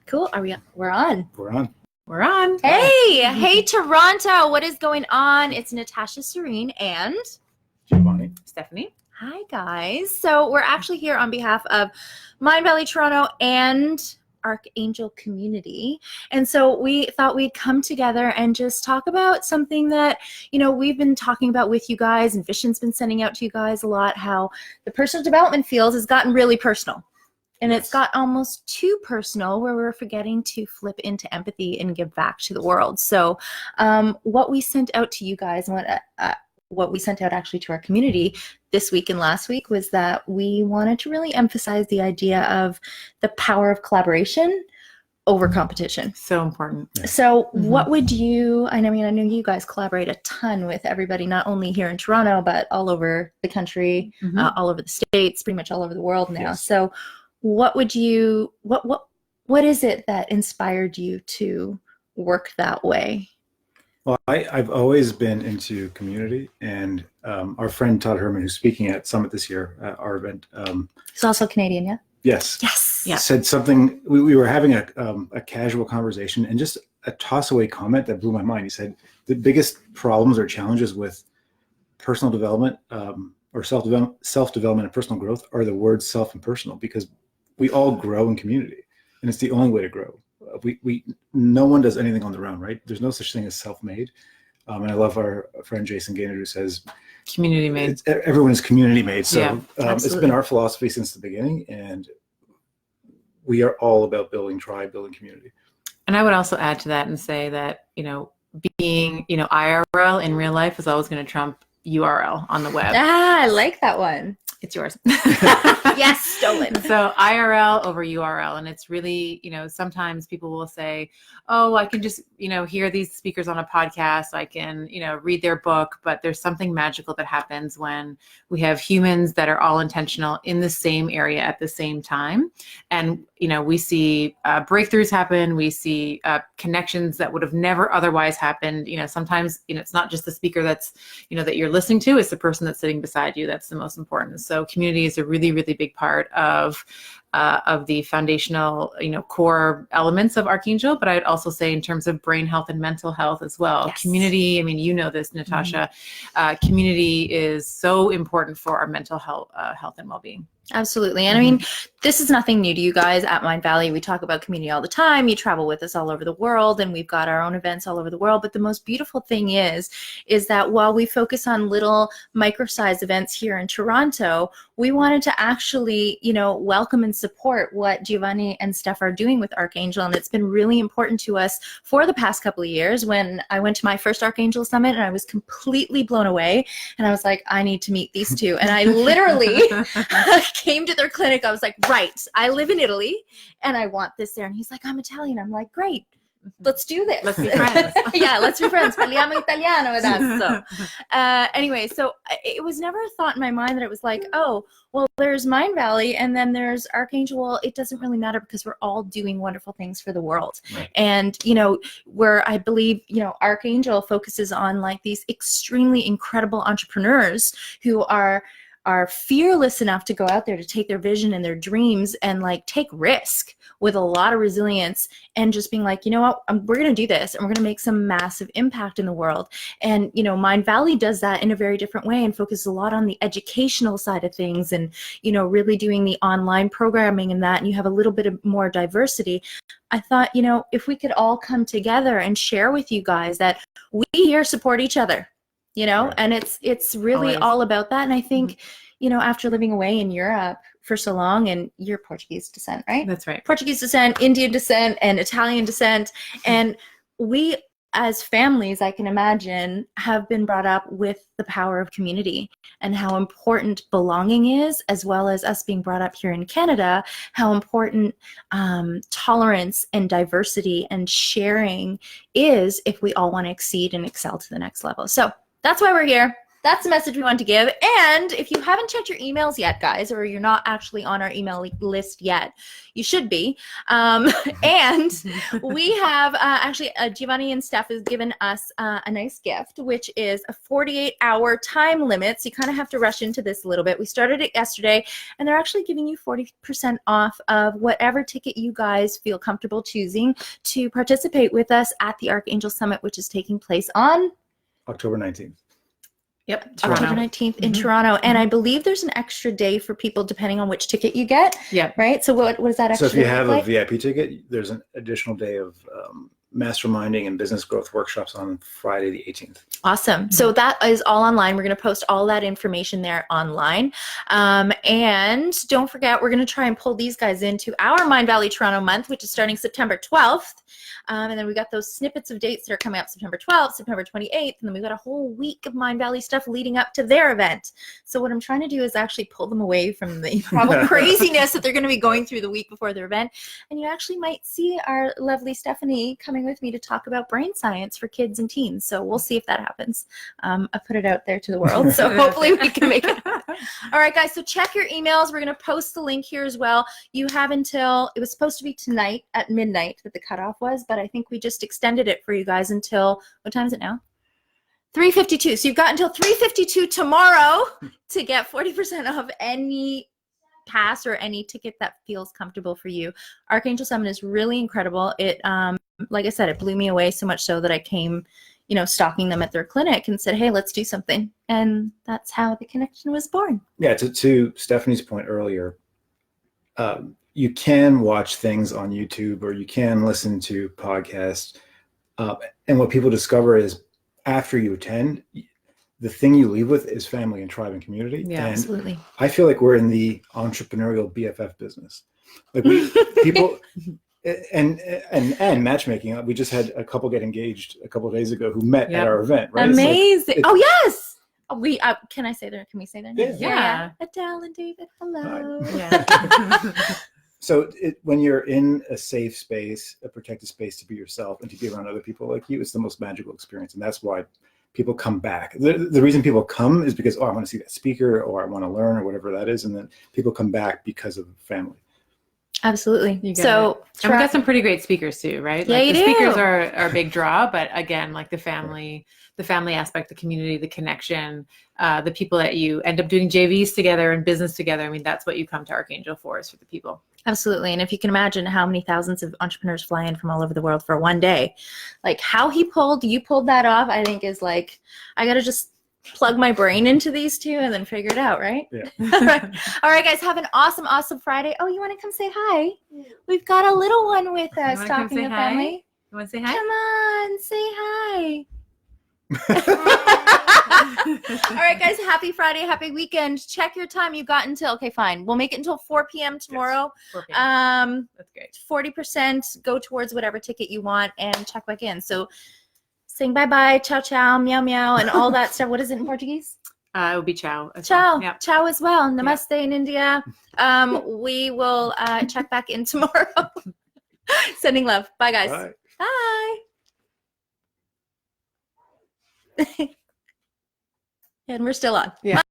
Cool. We're on. We're on. We're on. Hey, hey, Toronto. What is going on? It's Natasha, Serene, and Giovanni. Stephanie. Hi, guys. So we're actually here on behalf of Mindvalley Toronto and Archangel community. And so we thought we'd come together and just talk about something that, we've been talking about with you guys, and Vision's been sending out to you guys a lot, how the personal development field has gotten really personal. And it's got almost too personal, where we're forgetting to flip into empathy and give back to the world. So what we sent out to you guys, and what we sent out actually to our community this week and last week, was that we wanted to really emphasize the idea of the power of collaboration over competition. So important. So what would you, I know you guys collaborate a ton with everybody, not only here in Toronto, but all over the country, all over the States, pretty much all over the world now. Yes. So what would you, what is it that inspired you to work that way? Well, I've always been into community, and our friend Todd Herman, who's speaking at Summit this year at our event. He's also Canadian, yeah? Yes. Yes. Yeah. Said something, we were having a casual conversation, and just a toss away comment that blew my mind. He said, the biggest problems or challenges with personal development or self-development and personal growth are the words self and personal, because we all grow in community, and it's the only way to grow. No one does anything on their own, right? There's no such thing as self-made. And I love our friend Jason Gaynor, who says community made. Everyone is community made. So yeah, it's been our philosophy since the beginning, and we are all about building tribe, building community. And I would also add to that and say that, being, IRL in real life is always going to trump URL on the web. Ah, I like that one. It's yours. Yes, stolen. So IRL over URL. And it's really, sometimes people will say, oh, I can just, hear these speakers on a podcast. I can, read their book. But there's something magical that happens when we have humans that are all intentional in the same area at the same time. And, we see breakthroughs happen. We see connections that would have never otherwise happened. Sometimes, it's not just the speaker that's, that you're listening to. It's the person that's sitting beside you. That's the most important. So community is a really, really big part of the foundational, core elements of Archangel. But I'd also say in terms of brain health and mental health as well. Yes. Community, this, Natasha, community is so important for our mental health and well-being. Absolutely. And this is nothing new to you guys at Mindvalley. We talk about community all the time. You travel with us all over the world, and we've got our own events all over the world. But the most beautiful thing is that while we focus on little micro-sized events here in Toronto, we wanted to actually, welcome and support what Giovanni and Steph are doing with Archangel. And it's been really important to us for the past couple of years. When I went to my first Archangel Summit, and I was completely blown away, and I was like, I need to meet these two. And I literally came to their clinic. I was like, right, I live in Italy and I want this there. And he's like, I'm Italian. I'm like, great, let's do this. Let's be friends. Yeah, let's be friends. Parliamo italiano with us. So anyway, so it was never a thought in my mind that it was like, oh, well, there's Mindvalley and then there's Archangel. Well, it doesn't really matter, because we're all doing wonderful things for the world. Right. And, where I believe, Archangel focuses on like these extremely incredible entrepreneurs who are fearless enough to go out there to take their vision and their dreams and like take risk with a lot of resilience, and just being like, what, we're going to do this, and we're going to make some massive impact in the world. And, Mindvalley does that in a very different way and focuses a lot on the educational side of things, and, really doing the online programming and that, and you have a little bit of more diversity. I thought, if we could all come together and share with you guys that we here support each other. Right. And it's really all about that. And I think, after living away in Europe for so long, and you're Portuguese descent, right? That's right. Portuguese descent, Indian descent, and Italian descent. And we, as families, I can imagine, have been brought up with the power of community and how important belonging is, as well as us being brought up here in Canada, how important tolerance and diversity and sharing is if we all want to exceed and excel to the next level. So that's why we're here. that's the message we want to give. And if you haven't checked your emails yet, guys, or you're not actually on our email list yet, you should be. And we have actually Giovanni and Steph has given us a nice gift, which is a 48-hour time limit. So you kind of have to rush into this a little bit. We started it yesterday, and they're actually giving you 40% off of whatever ticket you guys feel comfortable choosing to participate with us at the Archangel Summit, which is taking place on October 19th. Yep. October Toronto. 19th in Toronto. And I believe there's an extra day for people depending on which ticket you get. Yeah. Right? So what is that So extra if you day have like? a VIP ticket, there's an additional day of masterminding and business growth workshops on Friday the 18th. Awesome. So that is all online. We're going to post all that information there online. And don't forget, we're going to try and pull these guys into our Mindvalley Toronto month, which is starting September 12th. And then we got those snippets of dates that are coming up September 12th, September 28th, and then we've got a whole week of Mindvalley stuff leading up to their event. So what I'm trying to do is actually pull them away from the probably craziness that they're going to be going through the week before their event. And you actually might see our lovely Stephanie coming with me to talk about brain science for kids and teens. So we'll see if that happens. I put it out there to the world, so hopefully we can make it happen. All right, guys, so check your emails. We're going to post the link here as well. You have until, it was supposed to be tonight at midnight that the cutoff was, but I think we just extended it for you guys until, what time is it now? 3:52. So you've got until 3:52 tomorrow to get 40% off any pass or any ticket that feels comfortable for you. Archangel Summit is really incredible. It, like I said, it blew me away so much so that I came, you know, stalking them at their clinic and said, hey, let's do something. And that's how the connection was born. Yeah, to Stephanie's point earlier, you can watch things on YouTube or you can listen to podcasts. And what people discover is after you attend, the thing you leave with is family and tribe and community. Yeah, and absolutely. I feel like we're in the entrepreneurial BFF business. Like people and matchmaking. We just had a couple get engaged a couple of days ago who met at our event. Right? Amazing. Oh, yes. We can I say their? Can we say their names? Yeah. Adele and David. Hello. Yeah. So when you're in a safe space, a protected space to be yourself and to be around other people like you, it's the most magical experience. And that's why people come back. The reason people come is because, I want to see that speaker or I want to learn or whatever that is. And then people come back because of family. Absolutely. So and we got some pretty great speakers too, right? Yeah, like you the do. speakers are a big draw, but again, like the family aspect, the community, the connection, the people that you end up doing JVs together and business together. I mean, that's what you come to Archangel for, is for the people. Absolutely. And if you can imagine how many thousands of entrepreneurs fly in from all over the world for one day, like how you pulled that off, I think is like, I got to just plug my brain into these two and then figure it out, right? Yeah. All right, guys, have an awesome, awesome Friday. Oh, you want to come say hi? We've got a little one with us wanna come talking say to hi? family. You want to say hi? Come on, say hi. All right, guys, happy Friday, happy weekend. Check your time. You got until, okay, fine. We'll make it until 4 p.m. tomorrow. Yes, 4 p.m. That's great. 40% go towards whatever ticket you want and check back in. So saying bye-bye, ciao, ciao, meow, meow, and all that stuff. What is it in Portuguese? It would be ciao. Ciao. Well. Yep. Ciao as well. Namaste in India. We will check back in tomorrow. Sending love. Bye, guys. Bye. Bye. And we're still on. Yeah.